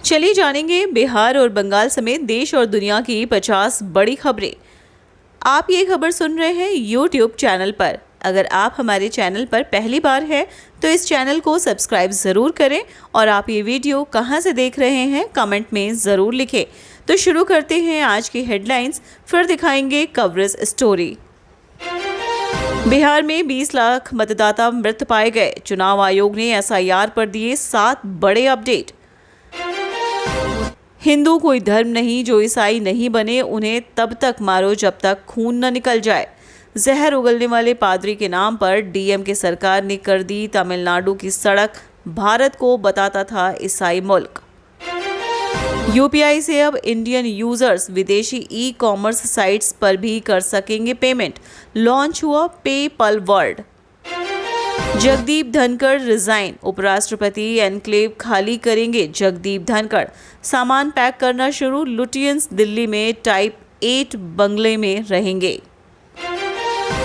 चलिए जानेंगे बिहार और बंगाल समेत देश और दुनिया की 50 बड़ी खबरें। आप ये खबर सुन रहे हैं यूट्यूब चैनल पर। अगर आप हमारे चैनल पर पहली बार हैं तो इस चैनल को सब्सक्राइब ज़रूर करें और आप ये वीडियो कहां से देख रहे हैं कमेंट में ज़रूर लिखें। तो शुरू करते हैं आज की हेडलाइंस, फिर दिखाएंगे कवरेज स्टोरी। बिहार में 20 लाख मतदाता मृत पाए गए। चुनाव आयोग ने एसआईआर पर दिए 7 बड़े अपडेट। हिंदू कोई धर्म नहीं, जो ईसाई नहीं बने उन्हें तब तक मारो जब तक खून न निकल जाए। जहर उगलने वाले पादरी के नाम पर डीएमके सरकार ने कर दी तमिलनाडु की सड़क। भारत को बताता था ईसाई मुल्क। यूपीआई से अब इंडियन यूजर्स विदेशी ई कॉमर्स साइट्स पर भी कर सकेंगे पेमेंट। लॉन्च हुआ PayPal world. Jagdeep Dhankhar resign. उपराष्ट्रपति एनक्लेव खाली करेंगे जगदीप धनखड़। सामान पैक करना शुरू। लुटियंस दिल्ली में टाइप 8 बंगले में रहेंगे।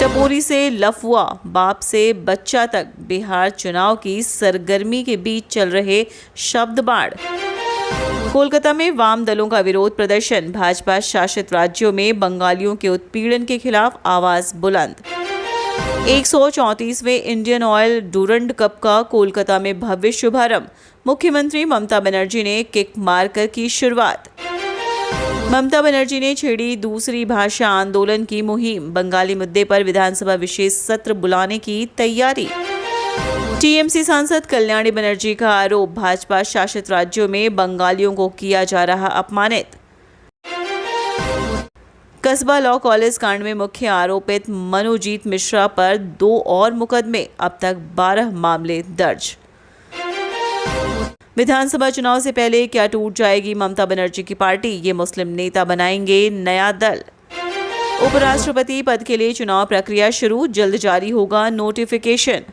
टपोरी से लफुआ, बाप से बच्चा तक बिहार चुनाव की सरगर्मी के बीच चल रहे शब्द बाढ़। कोलकाता में वाम दलों का विरोध प्रदर्शन। भाजपा शासित राज्यों में बंगालियों के उत्पीड़न के खिलाफ आवाज बुलंद। 134वें इंडियन ऑयल डूरंड कप का कोलकाता में भव्य शुभारंभ। मुख्यमंत्री ममता बनर्जी ने किक मारकर की शुरुआत। ममता बनर्जी ने छेड़ी दूसरी भाषा आंदोलन की मुहिम। बंगाली मुद्दे पर विधानसभा विशेष सत्र बुलाने की तैयारी। टीएमसी सांसद कल्याणी बनर्जी का आरोप, भाजपा शासित राज्यों में बंगालियों को किया जा रहा अपमानित। कस्बा लॉ कॉलेज कांड में मुख्य आरोपित मनोजीत मिश्रा पर 2 और मुकदमे, अब तक 12 मामले दर्ज। विधानसभा चुनाव से पहले क्या टूट जाएगी ममता बनर्जी की पार्टी, ये मुस्लिम नेता बनाएंगे नया दल। उपराष्ट्रपति पद के लिए चुनाव प्रक्रिया शुरू, जल्द जारी होगा नोटिफिकेशन।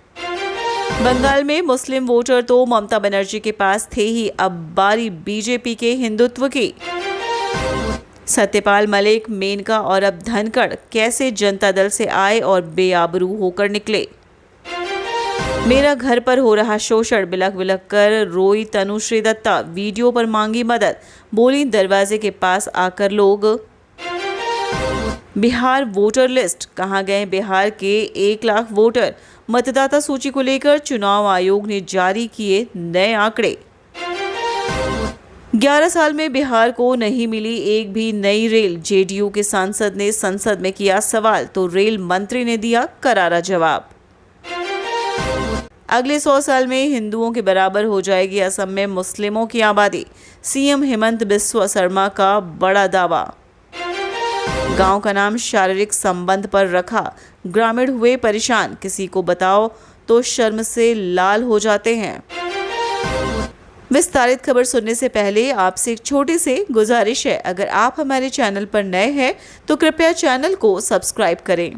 बंगाल में मुस्लिम वोटर तो ममता बनर्जी के पास थे ही, अब बारी बीजेपी के हिंदुत्व की। सत्यपाल मलिक, मेनका और अब धनखड़ कैसे जनता दल से आए और बेआबरू होकर निकले। मेरा घर पर हो रहा शोषण, बिलख बिलख कर रोई तनुश्री दत्ता। वीडियो पर मांगी मदद, बोली दरवाजे के पास आकर लोग। बिहार वोटर लिस्ट, कहां गए बिहार के 1 लाख वोटर। मतदाता सूची को लेकर चुनाव आयोग ने जारी किए नए आंकड़े। 11 साल में बिहार को नहीं मिली एक भी नई रेल। जेडीयू के सांसद ने संसद में किया सवाल तो रेल मंत्री ने दिया करारा जवाब। अगले 100 साल में हिंदुओं के बराबर हो जाएगी असम में मुस्लिमों की आबादी। सीएम हेमंत बिस्वा शर्मा का बड़ा दावा। गांव का नाम शारीरिक संबंध पर रखा। ग्रामीण हुए परेशान, किसी को बताओ तो शर्म से लाल हो जाते हैं। विस्तारित खबर सुनने से पहले आपसे एक छोटी सी गुजारिश है, अगर आप हमारे चैनल पर नए हैं तो कृपया चैनल को सब्सक्राइब करें।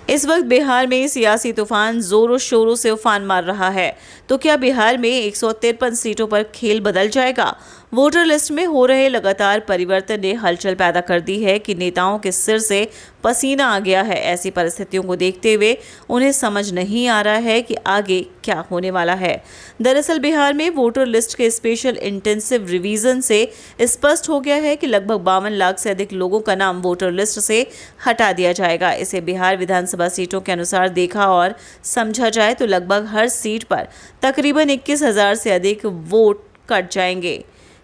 इस वक्त बिहार में सियासी तूफान जोरों शोरों से उफान मार रहा है, तो क्या बिहार में 153 सीटों पर खेल बदल जाएगा? वोटर लिस्ट में हो रहे लगातार परिवर्तन ने हलचल पैदा कर दी है कि नेताओं के सिर से पसीना आ गया है। ऐसी परिस्थितियों को देखते हुए उन्हें समझ नहीं आ रहा है कि आगे क्या होने वाला है। दरअसल बिहार में वोटर लिस्ट के स्पेशल इंटेंसिव रिवीजन से स्पष्ट हो गया है कि लगभग 52 लाख से अधिक लोगों का नाम वोटर लिस्ट से हटा दिया जाएगा। इसे बिहार विधानसभा सीटों के अनुसार देखा और समझा जाए तो लगभग हर सीट पर तकरीबन 21,000 से अधिक वोट कट जाएंगे।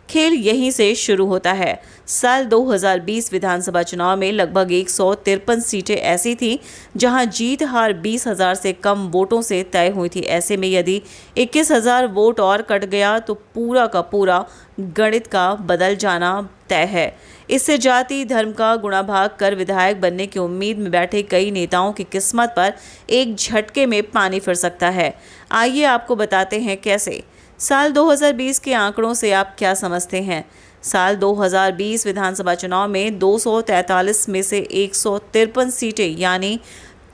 खेल यहीं से शुरू होता है। साल 2020 विधानसभा चुनाव में लगभग 153 सीटें ऐसी थीं जहां जीत हार 20,000 से कम वोटों से तय हुई थी। ऐसे में यदि 21,000 वोट और कट गया तो पूरा का पूरा गणित का बदल जाना तय है। इससे जाति धर्म का गुणा भाग कर विधायक बनने की उम्मीद में बैठे कई नेताओं की किस्मत पर एक झटके में पानी फिर सकता है। आइए आपको बताते हैं कैसे। साल 2020 के आंकड़ों से आप क्या समझते हैं? साल 2020 विधानसभा चुनाव में 243 में से 153 सीटें यानी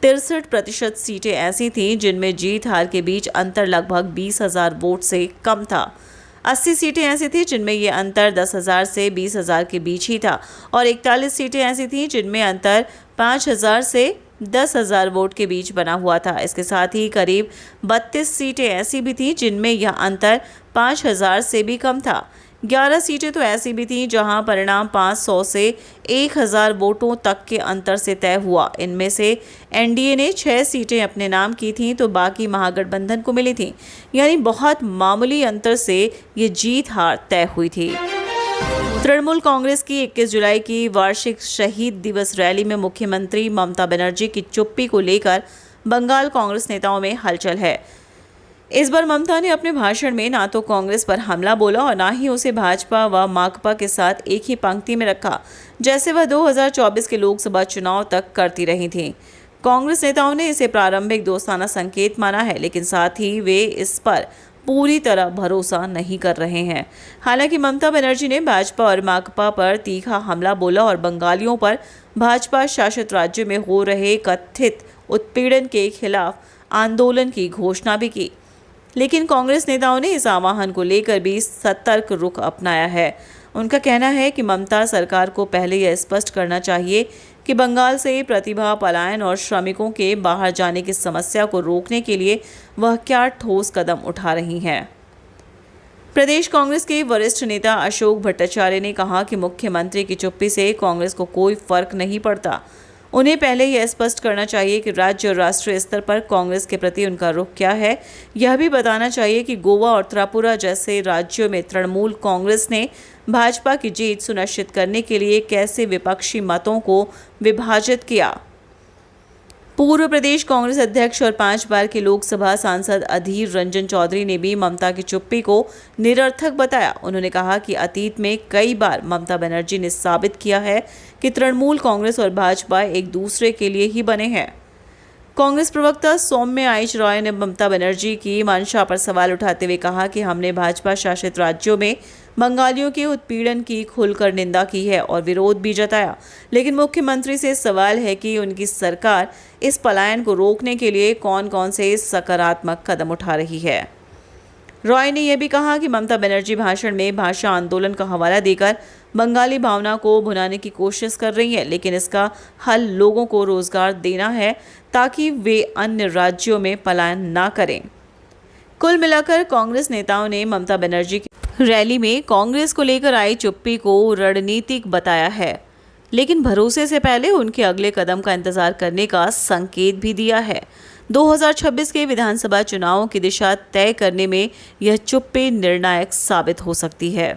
63% सीटें ऐसी थीं जिनमें जीत हार के बीच अंतर लगभग 20,000 वोट से कम था। 80 सीटें ऐसी थीं जिनमें ये अंतर 10,000 से 20,000 के बीच ही था और 41 सीटें ऐसी थीं जिनमें अंतर 5,000 से 10,000 वोट के बीच बना हुआ था। इसके साथ ही करीब 32 सीटें ऐसी भी थीं जिनमें यह अंतर 5,000 से भी कम था। 11 सीटें तो ऐसी भी थीं जहां परिणाम 500 से 1,000 वोटों तक के अंतर से तय हुआ। इनमें से एनडीए ने 6 सीटें अपने नाम की थीं तो बाकी महागठबंधन को मिली थीं। यानी बहुत मामूली अंतर से ये जीत हार तय हुई थी। तृणमूल कांग्रेस की 21 जुलाई की वार्षिक शहीद दिवस रैली में मुख्यमंत्री ममता बनर्जी की चुप्पी को लेकर बंगाल कांग्रेस नेताओं में हलचल है। इस बार ममता ने अपने भाषण में ना तो कांग्रेस पर हमला बोला और ना ही उसे भाजपा व माकपा के साथ एक ही पंक्ति में रखा, जैसे वह 2024 के लोकसभा चुनाव तक करती रही थीं। कांग्रेस नेताओं ने इसे प्रारंभिक दोस्ताना संकेत माना है, लेकिन साथ ही वे इस पर पूरी तरह भरोसा नहीं कर रहे हैं। हालांकि ममता बनर्जी ने भाजपा और माकपा पर तीखा हमला बोला और बंगालियों पर भाजपा शासित राज्य में हो रहे कथित उत्पीड़न के खिलाफ आंदोलन की घोषणा भी की। लेकिन कांग्रेस नेताओं ने इस आह्वान को लेकर भी सतर्क रुख अपनाया है। उनका कहना है कि ममता सरकार को पहले यह स्पष्ट करना चाहिए कि बंगाल से प्रतिभा पलायन और श्रमिकों के बाहर जाने की समस्या को रोकने के लिए वह क्या ठोस कदम उठा रही हैं। प्रदेश कांग्रेस के वरिष्ठ नेता अशोक भट्टाचार्य ने कहा कि मुख्यमंत्री की चुप्पी से कांग्रेस को कोई फर्क नहीं पड़ता। उन्हें पहले यह स्पष्ट करना चाहिए कि राज्य और राष्ट्रीय स्तर पर कांग्रेस के प्रति उनका रुख क्या है। यह भी बताना चाहिए कि गोवा और त्रिपुरा जैसे राज्यों में तृणमूल कांग्रेस ने भाजपा की जीत सुनिश्चित करने के लिए कैसे विपक्षी मतों को विभाजित किया। पूर्व प्रदेश कांग्रेस अध्यक्ष और 5 बार के लोकसभा सांसद अधीर रंजन चौधरी ने भी ममता की चुप्पी को निरर्थक बताया। उन्होंने कहा कि अतीत में कई बार ममता बनर्जी ने साबित किया है कि तृणमूल कांग्रेस और भाजपा एक दूसरे के लिए ही बने हैं। कांग्रेस प्रवक्ता सौम्य आइच रॉय ने ममता बनर्जी की मंशा पर सवाल उठाते हुए कहा कि हमने भाजपा शासित राज्यों में बंगालियों के उत्पीड़न की खुलकर निंदा की है और विरोध भी जताया, लेकिन मुख्यमंत्री से सवाल है कि उनकी सरकार इस पलायन को रोकने के लिए कौन कौन से सकारात्मक कदम उठा रही है। रॉय ने यह भी कहा कि ममता बनर्जी भाषण में भाषा आंदोलन का हवाला देकर बंगाली भावना को भुनाने की कोशिश कर रही है, लेकिन इसका हल लोगों को रोजगार देना है ताकि वे अन्य राज्यों में पलायन ना करें। कुल मिलाकर कांग्रेस नेताओं ने ममता बनर्जी की रैली में कांग्रेस को लेकर आई चुप्पी को रणनीतिक बताया है, लेकिन भरोसे से पहले उनके अगले कदम का इंतजार करने का संकेत भी दिया है। 2026 के विधानसभा चुनावों की दिशा तय करने में यह चुप्पी निर्णायक साबित हो सकती है।